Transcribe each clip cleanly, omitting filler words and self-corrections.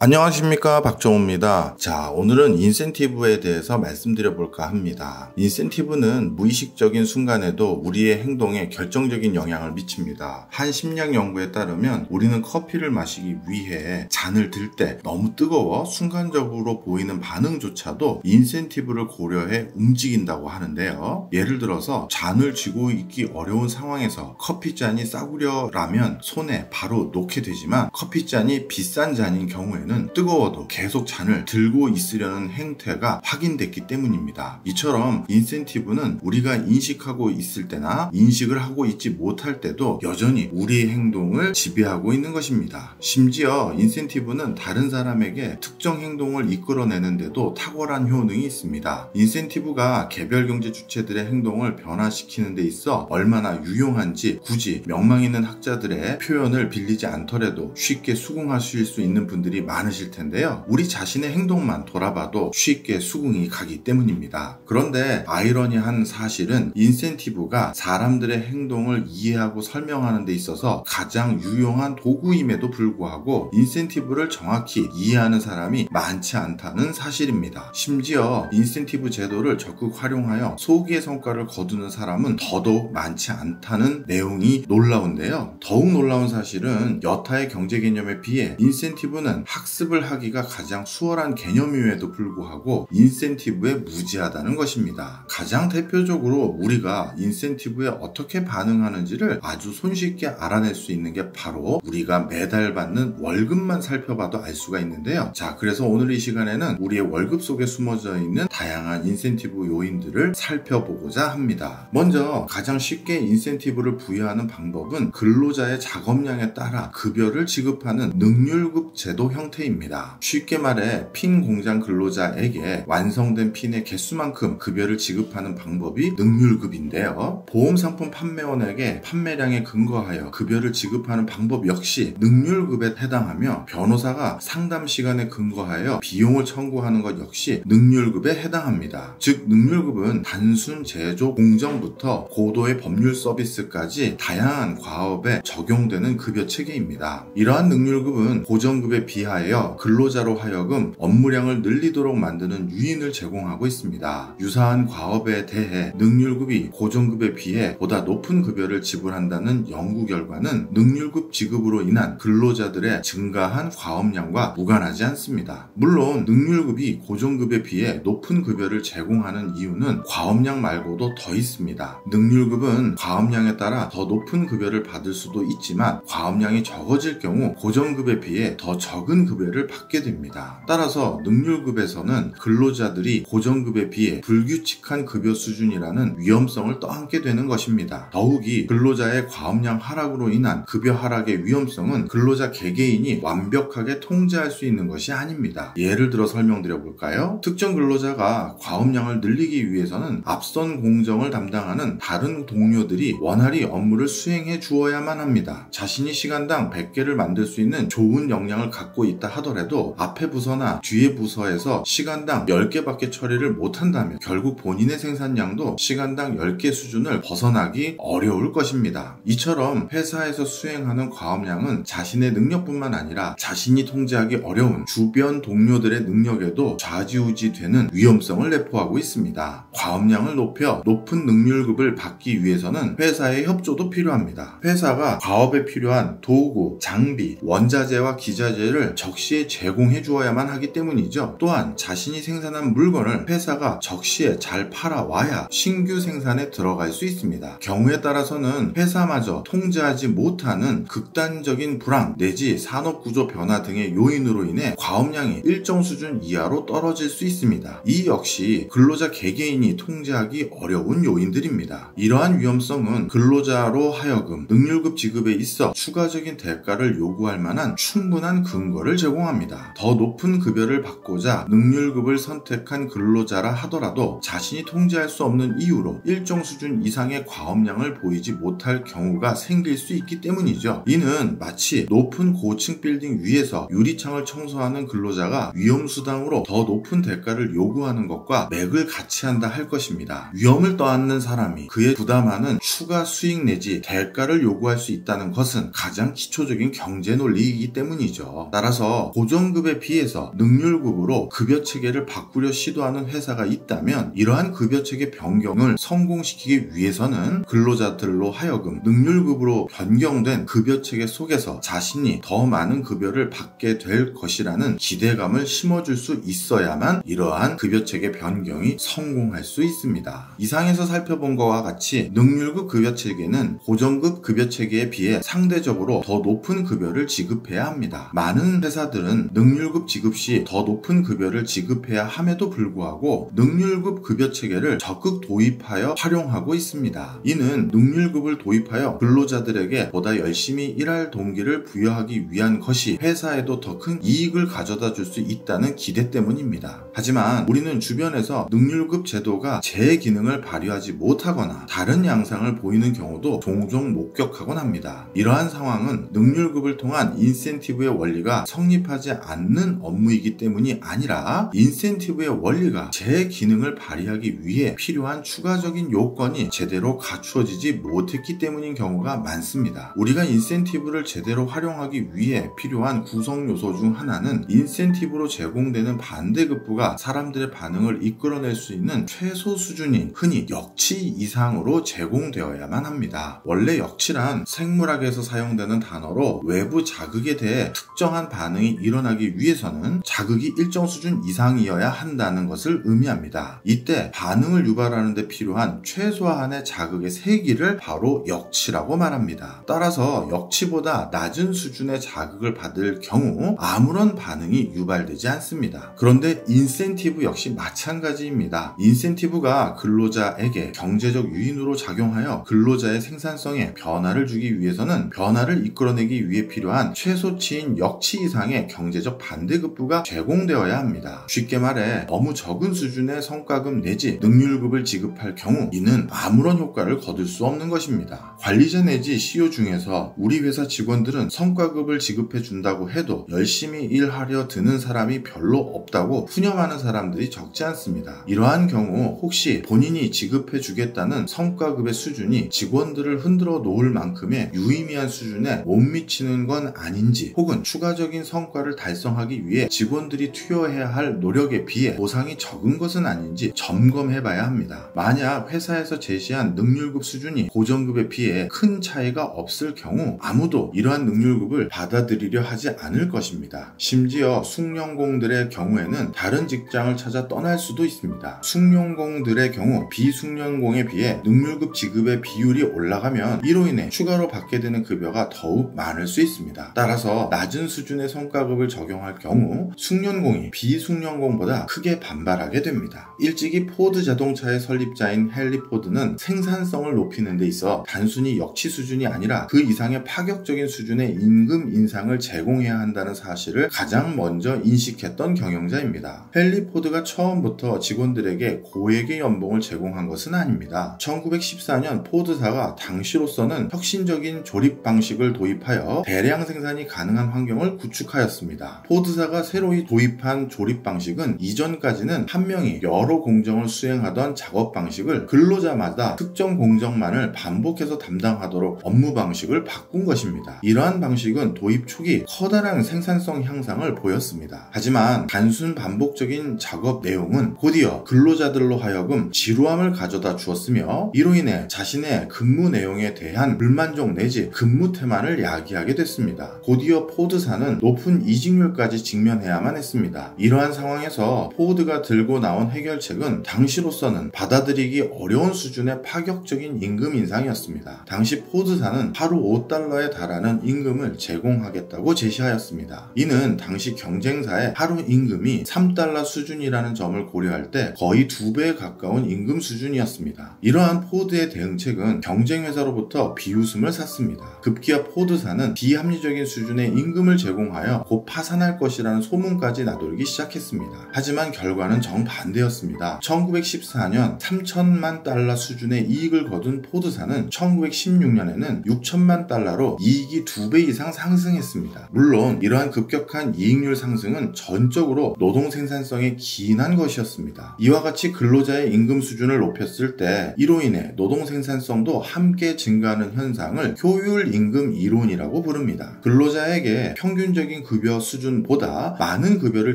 안녕하십니까, 박정호입니다. 자, 오늘은 인센티브에 대해서 말씀드려 볼까 합니다. 인센티브는 무의식적인 순간에도 우리의 행동에 결정적인 영향을 미칩니다. 한 심리학 연구에 따르면 우리는 커피를 마시기 위해 잔을 들 때 너무 뜨거워 순간적으로 보이는 반응조차도 인센티브를 고려해 움직인다고 하는데요. 예를 들어서 잔을 쥐고 있기 어려운 상황에서 커피잔이 싸구려라면 손에 바로 놓게 되지만, 커피잔이 비싼 잔인 경우에는 뜨거워도 계속 잔을 들고 있으려는 행태가 확인됐기 때문입니다. 이처럼 인센티브는 우리가 인식하고 있을 때나 인식을 하고 있지 못할 때도 여전히 우리의 행동을 지배하고 있는 것입니다. 심지어 인센티브는 다른 사람에게 특정 행동을 이끌어내는데도 탁월한 효능이 있습니다. 인센티브가 개별 경제 주체들의 행동을 변화시키는 데 있어 얼마나 유용한지 굳이 명망 있는 학자들의 표현을 빌리지 않더라도 쉽게 수긍하실 수 있는 분들이 많으실 텐데요. 우리 자신의 행동만 돌아봐도 쉽게 수긍이 가기 때문입니다. 그런데 아이러니한 사실은 인센티브가 사람들의 행동을 이해하고 설명하는 데 있어서 가장 유용한 도구임에도 불구하고 인센티브를 정확히 이해하는 사람이 많지 않다는 사실입니다. 심지어 인센티브 제도를 적극 활용하여 소기의 성과를 거두는 사람은 더더욱 많지 않다는 내용이 놀라운데요. 더욱 놀라운 사실은 여타의 경제 개념에 비해 인센티브는 학습을 하기가 가장 수월한 개념임에도 불구하고 인센티브에 무지하다는 것입니다. 가장 대표적으로 우리가 인센티브에 어떻게 반응하는지를 아주 손쉽게 알아낼 수 있는 게 바로 우리가 매달 받는 월급만 살펴봐도 알 수가 있는데요. 자, 그래서 오늘 이 시간에는 우리의 월급 속에 숨어져 있는 다양한 인센티브 요인들을 살펴보고자 합니다. 먼저 가장 쉽게 인센티브를 부여하는 방법은 근로자의 작업량에 따라 급여를 지급하는 능률급 제도 형태입니다. 쉽게 말해 핀 공장 근로자에게 완성된 핀의 개수만큼 급여를 지급하는 방법이 능률급인데요. 보험상품 판매원에게 판매량에 근거하여 급여를 지급하는 방법 역시 능률급에 해당하며, 변호사가 상담 시간에 근거하여 비용을 청구하는 것 역시 능률급에 해당합니다. 즉, 능률급은 단순 제조 공정부터 고도의 법률 서비스까지 다양한 과업에 적용되는 급여 체계입니다. 이러한 능률급은 고정급에 비하여 근로자로 하여금 업무량을 늘리도록 만드는 유인을 제공하고 있습니다. 유사한 과업에 대해 능률급이 고정급에 비해 보다 높은 급여를 지불한다는 연구 결과는 능률급 지급으로 인한 근로자들의 증가한 과업량과 무관하지 않습니다. 물론 능률급이 고정급에 비해 높은 급여를 제공하는 이유는 과업량 말고도 더 있습니다. 능률급은 과업량에 따라 더 높은 급여를 받을 수도 있지만, 과업량이 적어질 경우 고정급에 비해 더 적은 급여를 받게 됩니다. 따라서 능률급에서는 근로자들이 고정급에 비해 불규칙한 급여 수준이라는 위험성을 떠안게 되는 것입니다. 더욱이 근로자의 과업량 하락으로 인한 급여 하락의 위험성은 근로자 개개인이 완벽하게 통제할 수 있는 것이 아닙니다. 예를 들어 설명드려 볼까요? 특정 근로자가 과업량을 늘리기 위해서는 앞선 공정을 담당하는 다른 동료들이 원활히 업무를 수행해 주어야만 합니다. 자신이 시간당 100개를 만들 수 있는 좋은 역량을 갖고 있다 하더라도 앞에 부서나 뒤에 부서에서 시간당 10개밖에 처리를 못한다면 결국 본인의 생산량도 시간당 10개 수준을 벗어나기 어려울 것입니다. 이처럼 회사에서 수행하는 과업량은 자신의 능력뿐만 아니라 자신이 통제하기 어려운 주변 동료들의 능력에도 좌지우지되는 위험성을 내포하고 있습니다. 과업량을 높여 높은 능률급을 받기 위해서는 회사의 협조도 필요합니다. 회사가 과업에 필요한 도구, 장비, 원자재와 기자재를 적시에 제공해 주어야만 하기 때문이죠. 또한 자신이 생산한 물건을 회사가 적시에 잘 팔아와야 신규 생산에 들어갈 수 있습니다. 경우에 따라서는 회사마저 통제하지 못하는 극단적인 불황 내지 산업구조 변화 등의 요인으로 인해 과업량이 일정 수준 이하로 떨어질 수 있습니다. 이 역시 근로자 개개인이 통제하기 어려운 요인들입니다. 이러한 위험성은 근로자로 하여금 능률급 지급에 있어 추가적인 대가를 요구할 만한 충분한 근거를 제공합니다. 더 높은 급여를 받고자 능률급을 선택한 근로자라 하더라도 자신이 통제할 수 없는 이유로 일정 수준 이상의 과업량을 보이지 못할 경우가 생길 수 있기 때문이죠. 이는 마치 높은 고층 빌딩 위에서 유리창을 청소하는 근로자가 위험수당으로 더 높은 대가를 요구하는 것과 맥을 같이 한다 할 것입니다. 위험을 떠안는 사람이 그에 부담하는 추가 수익 내지 대가를 요구할 수 있다는 것은 가장 기초적인 경제 논리이기 때문이죠. 따라서 따라서 고정급에 비해서 능률급으로 급여체계를 바꾸려 시도하는 회사가 있다면 이러한 급여체계 변경을 성공시키기 위해서는 근로자들로 하여금 능률급으로 변경된 급여체계 속에서 자신이 더 많은 급여를 받게 될 것이라는 기대감을 심어줄 수 있어야만 이러한 급여체계 변경이 성공할 수 있습니다. 이상에서 살펴본 것과 같이 능률급 급여체계는 고정급 급여체계에 비해 상대적으로 더 높은 급여를 지급해야 합니다. 많은 회사들은 능률급 지급 시 더 높은 급여를 지급해야 함에도 불구하고 능률급 급여체계를 적극 도입하여 활용하고 있습니다. 이는 능률급을 도입하여 근로자들에게 보다 열심히 일할 동기를 부여하기 위한 것이 회사에도 더 큰 이익을 가져다 줄 수 있다는 기대 때문입니다. 하지만 우리는 주변에서 능률급 제도가 제 기능을 발휘하지 못하거나 다른 양상을 보이는 경우도 종종 목격하곤 합니다. 이러한 상황은 능률급을 통한 인센티브의 원리가 성립하지 않는 업무이기 때문이 아니라 인센티브의 원리가 제 기능을 발휘하기 위해 필요한 추가적인 요건이 제대로 갖추어지지 못했기 때문인 경우가 많습니다. 우리가 인센티브를 제대로 활용하기 위해 필요한 구성 요소 중 하나는 인센티브로 제공되는 반대급부가 사람들의 반응을 이끌어낼 수 있는 최소 수준인 흔히 역치 이상으로 제공되어야만 합니다. 원래 역치란 생물학에서 사용되는 단어로 외부 자극에 대해 특정한 반응이 일어나기 위해서는 자극이 일정 수준 이상이어야 한다는 것을 의미합니다. 이때 반응을 유발하는 데 필요한 최소한의 자극의 세기를 바로 역치라고 말합니다. 따라서 역치보다 낮은 수준의 자극을 받을 경우 아무런 반응이 유발되지 않습니다. 그런데 인센티브 역시 마찬가지입니다. 인센티브가 근로자에게 경제적 유인으로 작용하여 근로자의 생산성에 변화를 주기 위해서는 변화를 이끌어내기 위해 필요한 최소치인 역치 이상의 경제적 반대급부가 제공되어야 합니다. 쉽게 말해 너무 적은 수준의 성과급 내지 능률급을 지급할 경우 이는 아무런 효과를 거둘 수 없는 것입니다. 관리자 내지 CEO 중에서 우리 회사 직원들은 성과급을 지급해 준다고 해도 열심히 일하려 드는 사람이 별로 없다고 푸념하는 사람들이 적지 않습니다. 이러한 경우 혹시 본인이 지급해 주겠다는 성과급의 수준이 직원들을 흔들어 놓을 만큼의 유의미한 수준에 못 미치는 건 아닌지 혹은 추가적인 성과를 달성하기 위해 직원들이 투여해야 할 노력에 비해 보상이 적은 것은 아닌지 점검해 봐야 합니다. 만약 회사에서 제시한 능률급 수준이 고정급에 비해 큰 차이가 없을 경우 아무도 이러한 능률급을 받아들이려 하지 않을 것입니다. 심지어 숙련공들의 경우에는 다른 직장을 찾아 떠날 수도 있습니다. 숙련공들의 경우 비숙련공에 비해 능률급 지급의 비율이 올라가면 이로 인해 추가로 받게 되는 급여가 더욱 많을 수 있습니다. 따라서 낮은 수준의 성과급을 적용할 경우 숙련공이 비숙련공보다 크게 반발하게 됩니다. 일찍이 포드 자동차의 설립자인 헨리 포드는 생산성을 높이는 데 있어 단순히 역치 수준이 아니라 그 이상의 파격적인 수준의 임금 인상을 제공해야 한다는 사실을 가장 먼저 인식했던 경영자입니다. 헨리 포드가 처음부터 직원들에게 고액의 연봉을 제공한 것은 아닙니다. 1914년 포드사가 당시로서는 혁신적인 조립 방식을 도입하여 대량 생산이 가능한 환경을 구축하였습니다. 포드사가 새로이 도입한 조립 방식은 이전까지는 한 명이 여러 공정을 수행하던 작업 방식을 근로자마다 특정 공정만을 반복해서 담당하도록 업무 방식을 바꾼 것입니다. 이러한 방식은 도입 초기 커다란 생산성 향상을 보였습니다. 하지만 단순 반복적인 작업 내용은 곧이어 근로자들로 하여금 지루함을 가져다 주었으며 이로 인해 자신의 근무 내용에 대한 불만족 내지 근무 태만을 야기하게 됐습니다. 곧이어 포드사는 높은 이직률까지 직면해야만 했습니다. 이러한 상황에서 포드가 들고 나온 해결책은 당시로서는 받아들이기 어려운 수준의 파격적인 임금 인상이었습니다. 당시 포드사는 하루 $5에 달하는 임금을 제공하겠다고 제시하였습니다. 이는 당시 경쟁사의 하루 임금이 $3 수준이라는 점을 고려할 때 거의 2배에 가까운 임금 수준이었습니다. 이러한 포드의 대응책은 경쟁회사로부터 비웃음을 샀습니다. 급기야 포드사는 비합리적인 수준의 임금을 제공하여 곧 파산할 것이라는 소문까지 나돌기 시작했습니다. 하지만 결과는 정반대였습니다. 1914년 $3,000만 수준의 이익을 거둔 포드사는 1916년에는 $6,000만 이익이 2배 이상 상승했습니다. 물론 이러한 급격한 이익률 상승은 전적으로 노동 생산성에 기인한 것이었습니다. 이와 같이 근로자의 임금 수준을 높였을 때 이로 인해 노동 생산성도 함께 증가하는 현상을 효율 임금 이론이라고 부릅니다. 근로자에게 평균적인 필수적인 급여 수준보다 많은 급여를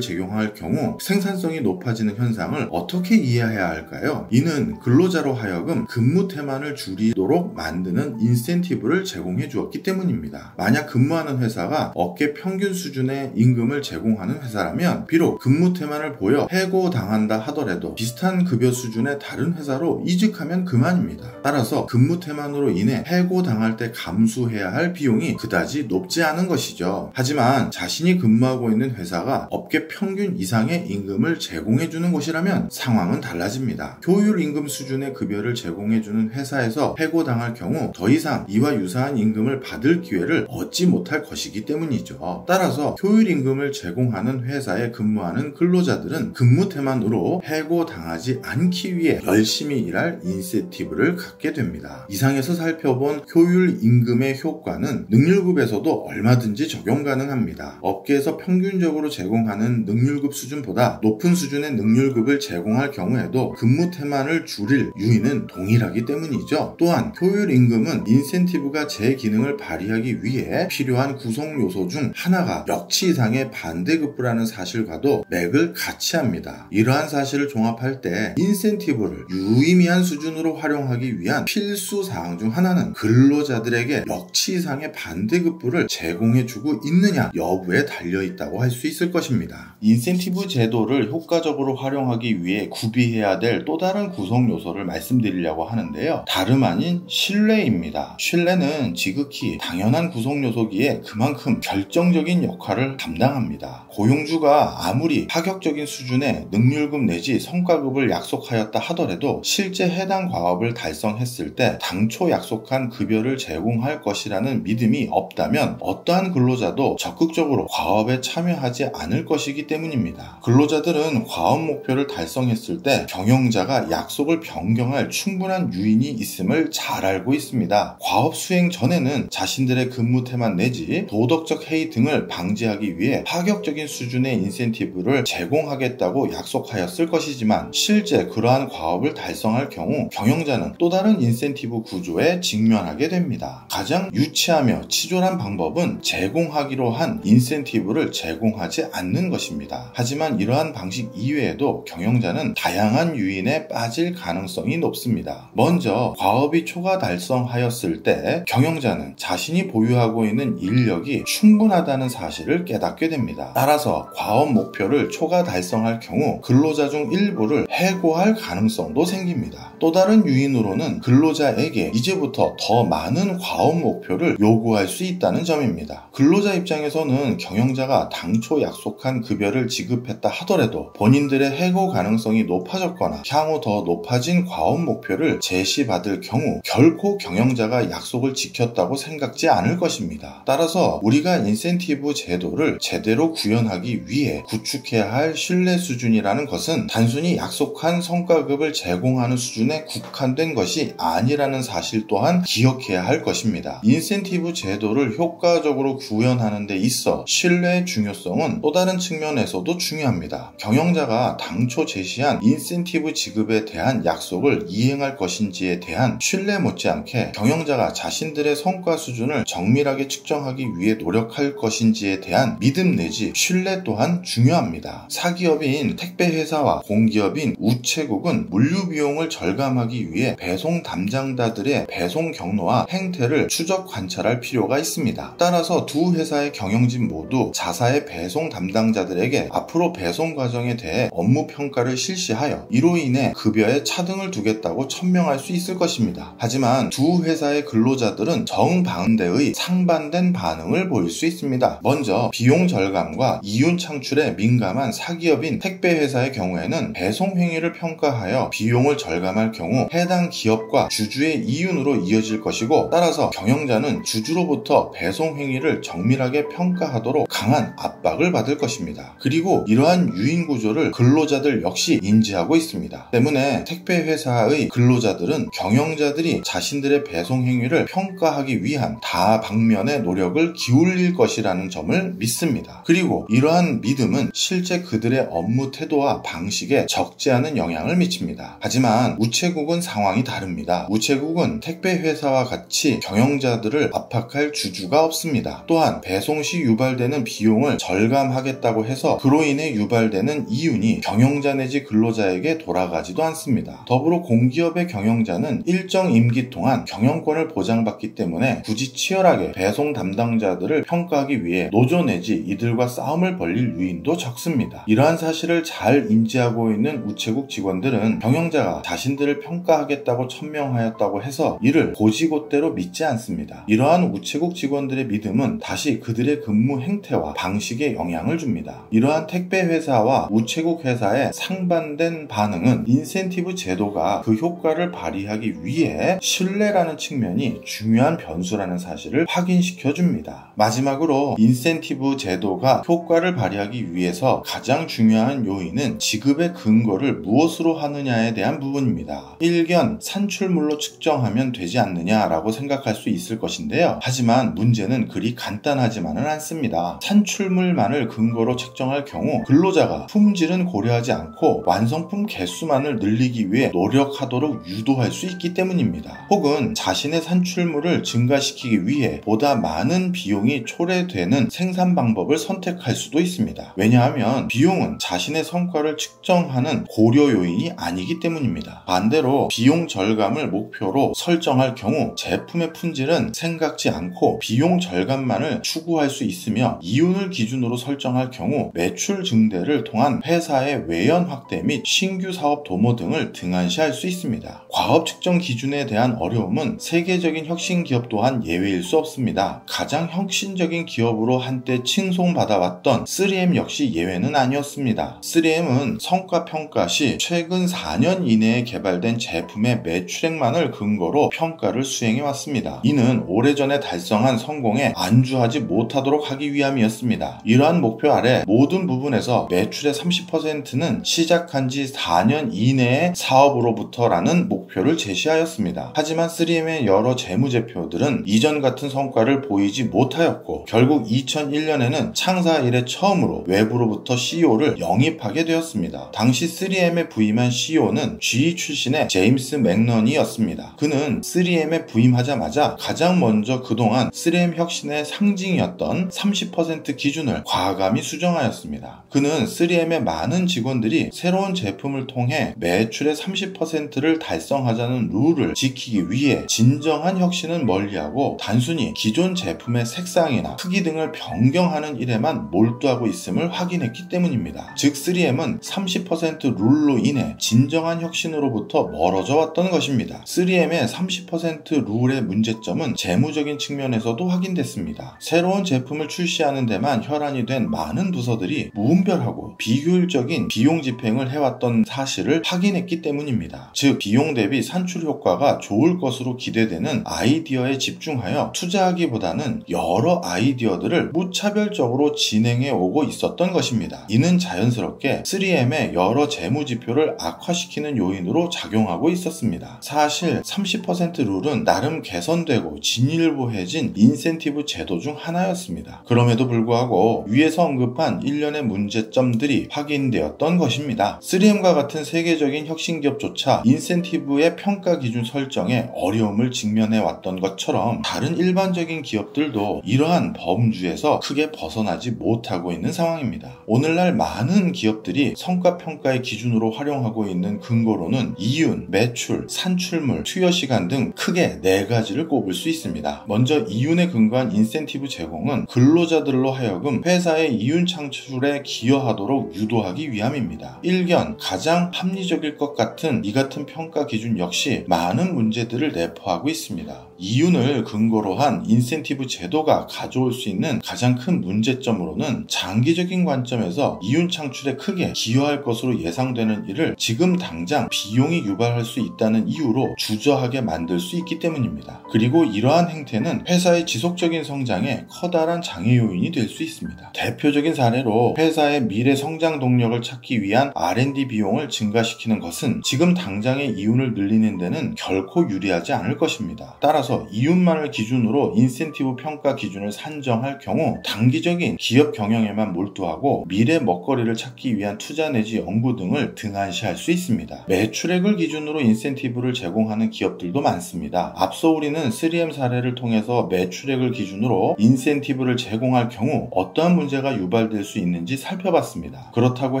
제공할 경우 생산성이 높아지는 현상을 어떻게 이해해야 할까요? 이는 근로자로 하여금 근무 태만을 줄이도록 만드는 인센티브를 제공해 주었기 때문입니다. 만약 근무하는 회사가 업계 평균 수준의 임금을 제공하는 회사라면 비록 근무 태만을 보여 해고당한다 하더라도 비슷한 급여 수준의 다른 회사로 이직하면 그만입니다. 따라서 근무 태만으로 인해 해고당할 때 감수해야 할 비용이 그다지 높지 않은 것이죠. 하지만 자신이 근무하고 있는 회사가 업계 평균 이상의 임금을 제공해주는 곳이라면 상황은 달라집니다. 효율 임금 수준의 급여를 제공해주는 회사에서 해고당할 경우 더 이상 이와 유사한 임금을 받을 기회를 얻지 못할 것이기 때문이죠. 따라서 효율 임금을 제공하는 회사에 근무하는 근로자들은 근무 태만으로 해고당하지 않기 위해 열심히 일할 인센티브를 갖게 됩니다. 이상에서 살펴본 효율 임금의 효과는 능률급에서도 얼마든지 적용 가능합니다. 업계에서 평균적으로 제공하는 능률급 수준보다 높은 수준의 능률급을 제공할 경우에도 근무 태만을 줄일 유인은 동일하기 때문이죠. 또한 효율 임금은 인센티브가 제 기능을 발휘하기 위해 필요한 구성 요소 중 하나가 역치 이상의 반대급부라는 사실과도 맥을 같이 합니다. 이러한 사실을 종합할 때 인센티브를 유의미한 수준으로 활용하기 위한 필수 사항 중 하나는 근로자들에게 역치 이상의 반대급부를 제공해주고 있느냐 여부에 달려있다고 할 수 있을 것입니다. 인센티브 제도를 효과적으로 활용하기 위해 구비해야 될 또 다른 구성 요소를 말씀드리려고 하는데요. 다름 아닌 신뢰입니다. 신뢰는 지극히 당연한 구성 요소기에 그만큼 결정적인 역할을 담당합니다. 고용주가 아무리 파격적인 수준의 능률급 내지 성과급을 약속하였다 하더라도 실제 해당 과업을 달성했을 때 당초 약속한 급여를 제공할 것이라는 믿음이 없다면 어떠한 근로자도 적극적으로 과업에 참여하지 않을 것이기 때문입니다. 근로자들은 과업 목표를 달성했을 때 경영자가 약속을 변경할 충분한 유인이 있음을 잘 알고 있습니다. 과업 수행 전에는 자신들의 근무 태만 내지 도덕적 해이 등을 방지하기 위해 파격적인 수준의 인센티브를 제공하겠다고 약속하였을 것이지만 실제 그러한 과업을 달성할 경우 경영자는 또 다른 인센티브 구조에 직면하게 됩니다. 가장 유치하며 치졸한 방법은 제공하기로 한 인센티브를 제공하지 않는 것입니다. 하지만 이러한 방식 이외에도 경영자는 다양한 유인에 빠질 가능성이 높습니다. 먼저 과업이 초과 달성하였을 때 경영자는 자신이 보유하고 있는 인력이 충분하다는 사실을 깨닫게 됩니다. 따라서 과업 목표를 초과 달성할 경우 근로자 중 일부를 해고할 가능성도 생깁니다. 또 다른 유인으로는 근로자에게 이제부터 더 많은 과업 목표를 요구할 수 있다는 점입니다. 근로자 입장에서는 경영자가 당초 약속한 급여를 지급했다 하더라도 본인들의 해고 가능성이 높아졌거나 향후 더 높아진 과업 목표를 제시받을 경우 결코 경영자가 약속을 지켰다고 생각지 않을 것입니다. 따라서 우리가 인센티브 제도를 제대로 구현하기 위해 구축해야 할 신뢰 수준이라는 것은 단순히 약속한 성과급을 제공하는 수준에 국한된 것이 아니라는 사실 또한 기억해야 할 것입니다. 인센티브 제도를 효과적으로 구현하는 데 있어 신뢰의 중요성은 또 다른 측면에서도 중요합니다. 경영자가 당초 제시한 인센티브 지급에 대한 약속을 이행할 것인지에 대한 신뢰 못지않게 경영자가 자신들의 성과 수준을 정밀하게 측정하기 위해 노력할 것인지에 대한 믿음 내지 신뢰 또한 중요합니다. 사기업인 택배회사와 공기업인 우체국은 물류 비용을 절감하기 위해 배송 담당자들의 배송 경로와 행태를 추적 관찰할 필요가 있습니다. 따라서 두 회사의 경영진 모두 자사의 배송 담당자들에게 앞으로 배송 과정에 대해 업무 평가를 실시하여 이로 인해 급여에 차등을 두겠다고 천명할 수 있을 것입니다. 하지만 두 회사의 근로자들은 정반대의 상반된 반응을 보일 수 있습니다. 먼저 비용 절감과 이윤 창출에 민감한 사기업인 택배회사의 경우에는 배송 행위를 평가하여 비용을 절감할 경우 해당 기업과 주주의 이윤으로 이어질 것이고 따라서 경영자는 주주로부터 배송 행위를 정밀하게 평가하도록 강한 압박을 받을 것입니다. 그리고 이러한 유인 구조를 근로자들 역시 인지하고 있습니다. 때문에 택배회사의 근로자들은 경영자들이 자신들의 배송 행위를 평가하기 위한 다방면의 노력을 기울일 것이라는 점을 믿습니다. 그리고 이러한 믿음은 실제 그들의 업무 태도와 방식에 적지 않은 영향을 미칩니다. 하지만 우체국은 상황이 다릅니다. 우체국은 택배회사와 같이 경영자들을 압박할 주주가 없습니다. 또한 배송 시 유발되는 비용을 절감하겠다고 해서 그로 인해 유발되는 이윤이 경영자 내지 근로자에게 돌아가지도 않습니다. 더불어 공기업의 경영자는 일정 임기 동안 경영권을 보장받기 때문에 굳이 치열하게 배송 담당자들을 평가하기 위해 노조 내지 이들과 싸움을 벌일 유인도 적습니다. 이러한 사실을 잘 인지하고 있는 우체국 직원들은 경영자가 자신들을 평가하겠다고 천명하였다고 해서 이를 고지곳대로 믿지 않습니다. 이러한 우체국 직원들의 믿음은 다시 그들의 근무 행태와 방식에 영향을 줍니다. 이러한 택배 회사와 우체국 회사의 상반된 반응은 인센티브 제도가 그 효과를 발휘하기 위해 신뢰라는 측면이 중요한 변수라는 사실을 확인시켜 줍니다. 마지막으로 인센티브 제도가 효과를 발휘하기 위해서 가장 중요한 요인은 지급의 근거를 무엇으로 하느냐에 대한 부분입니다. 일견 산출물로 측정하면 되지 않느냐라고 생각할 수 있을 것인데요. 하지만 문제는 그리 간단하지만은 않습니다. 산출물만을 근거로 책정할 경우 근로자가 품질은 고려하지 않고 완성품 개수만을 늘리기 위해 노력하도록 유도할 수 있기 때문입니다. 혹은 자신의 산출물을 증가시키기 위해 보다 많은 비용이 초래되는 생산 방법을 선택할 수도 있습니다. 왜냐하면 비용은 자신의 성과를 측정하는 고려 요인이 아니기 때문입니다. 반대로 비용 절감을 목표로 설정할 경우 제품의 품질은 생각지 않고 비용 절감만을 추구할 수 있으며 이윤을 기준으로 설정할 경우 매출 증대를 통한 회사의 외연 확대 및 신규 사업 도모 등을 등한시할 수 있습니다. 과업 측정 기준에 대한 어려움은 세계적인 혁신 기업 또한 예외일 수 없습니다. 가장 혁신적인 기업으로 한때 칭송받아왔던 3M 역시 예외는 아니었습니다. 3M은 성과 평가 시 최근 4년 이내에 개발된 제품의 매출액만을 근거로 평가를 수행해왔습니다. 이는 오래전에 달성한 성공에 안주하지 못하도록 하기 위함이었습니다. 이러한 목표 아래 모든 부분에서 매출의 30%는 시작한 지 4년 이내의 사업으로부터라는 목표를 제시하였습니다. 하지만 3M의 여러 재무제표들은 이전 같은 성과를 보이지 못하였고 결국 2001년에는 창사 이래 처음으로 외부로부터 CEO를 영입하게 되었습니다. 당시 3M에 부임한 CEO는 GE 출신의 제임스 맥넌이었습니다. 그는 3M에 부임하자마자 가장 먼저 그동안 3M 혁신의 상징이었던 30% 기준을 과감히 수정하였습니다. 그는 3M의 많은 직원들이 새로운 제품을 통해 매출의 30%를 달성하자는 룰을 지키기 위해 진정한 혁신은 멀리하고 단순히 기존 제품의 색상이나 크기 등을 변경하는 일에만 몰두하고 있음을 확인했기 때문입니다. 즉 3M은 30% 룰로 인해 진정한 혁신으로부터 멀어져 왔던 것입니다. 3M의 30% 룰의 문제점은 재무적인 측면에서도 확인됐습니다. 새로운 제품을 출시하는 데만 혈안이 된 많은 부서들이 무분별하고 비효율적인 비용 집행을 해왔던 사실을 확인했기 때문입니다. 즉 비용 대비 산출 효과가 좋을 것으로 기대되는 아이디어에 집중하여 투자하기보다는 여러 아이디어들을 무차별적으로 진행해 오고 있었던 것입니다. 이는 자연스럽게 3M의 여러 재무지표를 악화시키는 요인으로 작용하고 있었습니다. 사실 30% 룰은 나름 개선되고 진일보해진 인센티브 제도 중 하나였습니다. 그럼에도 불구하고 위에서 언급한 일련의 문제점들이 확인되었던 것입니다. 3M과 같은 세계적인 혁신기업조차 인센티브의 평가 기준 설정에 어려움을 직면해 왔던 것처럼 다른 일반적인 기업들도 이러한 범주에서 크게 벗어나지 못하고 있는 상황입니다. 오늘날 많은 기업들이 성과평가의 기준으로 활용하고 있는 근거로는 이윤, 매출, 산출물, 투여시간 등 크게 4가지를 꼽을 수 있습니다. 먼저 이윤에 근거한 인센티브 제공은 근로자들로 하여금 회사의 이윤 창출에 기여하도록 유도하기 위함입니다. 일견 가장 합리적일 것 같은 이 같은 평가 기준 역시 많은 문제들을 내포하고 있습니다. 이윤을 근거로 한 인센티브 제도가 가져올 수 있는 가장 큰 문제점으로는 장기적인 관점에서 이윤 창출에 크게 기여할 것으로 예상되는 일을 지금 당장 비용이 유발할 수 있다는 이유로 주저하게 만들 수 있기 때문입니다. 그리고 이러한 행태는 회사의 지속적인 성장에 커다란 장애 요인이 될 수 있습니다. 대표적인 사례로 회사의 미래 성장 동력을 찾기 위한 R&D 비용을 증가시키는 것은 지금 당장의 이윤을 늘리는 데는 결코 유리하지 않을 것입니다. 따라서 따라서 이윤만을 기준으로 인센티브 평가 기준을 산정할 경우 단기적인 기업 경영에만 몰두하고 미래 먹거리를 찾기 위한 투자 내지 연구 등을 등한시할 수 있습니다. 매출액을 기준으로 인센티브를 제공하는 기업들도 많습니다. 앞서 우리는 3M 사례를 통해서 매출액을 기준으로 인센티브를 제공할 경우 어떠한 문제가 유발될 수 있는지 살펴봤습니다. 그렇다고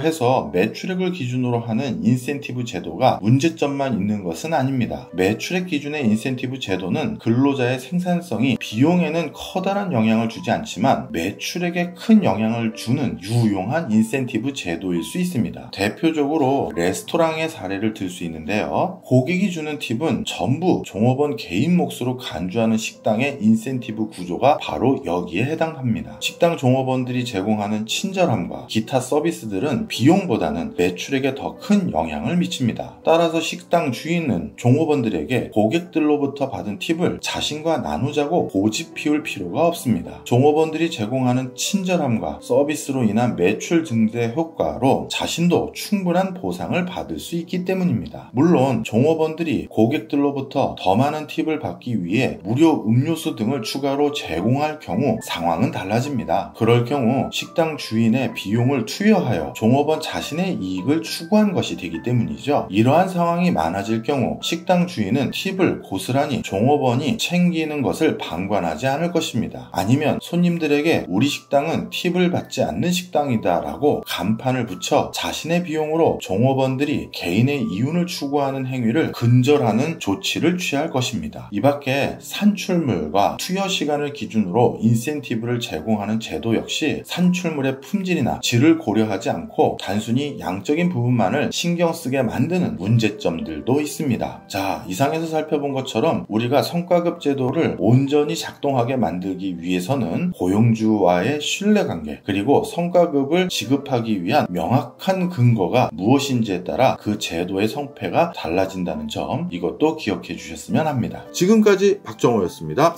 해서 매출액을 기준으로 하는 인센티브 제도가 문제점만 있는 것은 아닙니다. 매출액 기준의 인센티브 제도는 근로자의 생산성이 비용에는 커다란 영향을 주지 않지만 매출액에 큰 영향을 주는 유용한 인센티브 제도일 수 있습니다. 대표적으로 레스토랑의 사례를 들 수 있는데요. 고객이 주는 팁은 전부 종업원 개인 몫으로 간주하는 식당의 인센티브 구조가 바로 여기에 해당합니다. 식당 종업원들이 제공하는 친절함과 기타 서비스들은 비용보다는 매출액에 더 큰 영향을 미칩니다. 따라서 식당 주인은 종업원들에게 고객들로부터 받은 팁을 자신과 나누자고 고집 피울 필요가 없습니다. 종업원들이 제공하는 친절함과 서비스로 인한 매출 증대 효과로 자신도 충분한 보상을 받을 수 있기 때문입니다. 물론 종업원들이 고객들로부터 더 많은 팁을 받기 위해 무료 음료수 등을 추가로 제공할 경우 상황은 달라집니다. 그럴 경우 식당 주인의 비용을 투여하여 종업원 자신의 이익을 추구한 것이 되기 때문이죠. 이러한 상황이 많아질 경우 식당 주인은 팁을 고스란히 종업원이 챙기는 것을 방관하지 않을 것입니다. 아니면 손님들에게 우리 식당은 팁을 받지 않는 식당이다 라고 간판을 붙여 자신의 비용으로 종업원들이 개인의 이윤을 추구하는 행위를 근절하는 조치를 취할 것입니다. 이 밖에 산출물과 투여 시간을 기준으로 인센티브를 제공하는 제도 역시 산출물의 품질이나 질을 고려하지 않고 단순히 양적인 부분만을 신경 쓰게 만드는 문제점들도 있습니다. 자, 이상에서 살펴본 것처럼 우리가 성과급 제도를 온전히 작동하게 만들기 위해서는 고용주와의 신뢰관계 그리고 성과급을 지급하기 위한 명확한 근거가 무엇인지에 따라 그 제도의 성패가 달라진다는 점, 이것도 기억해 주셨으면 합니다. 지금까지 박정호였습니다.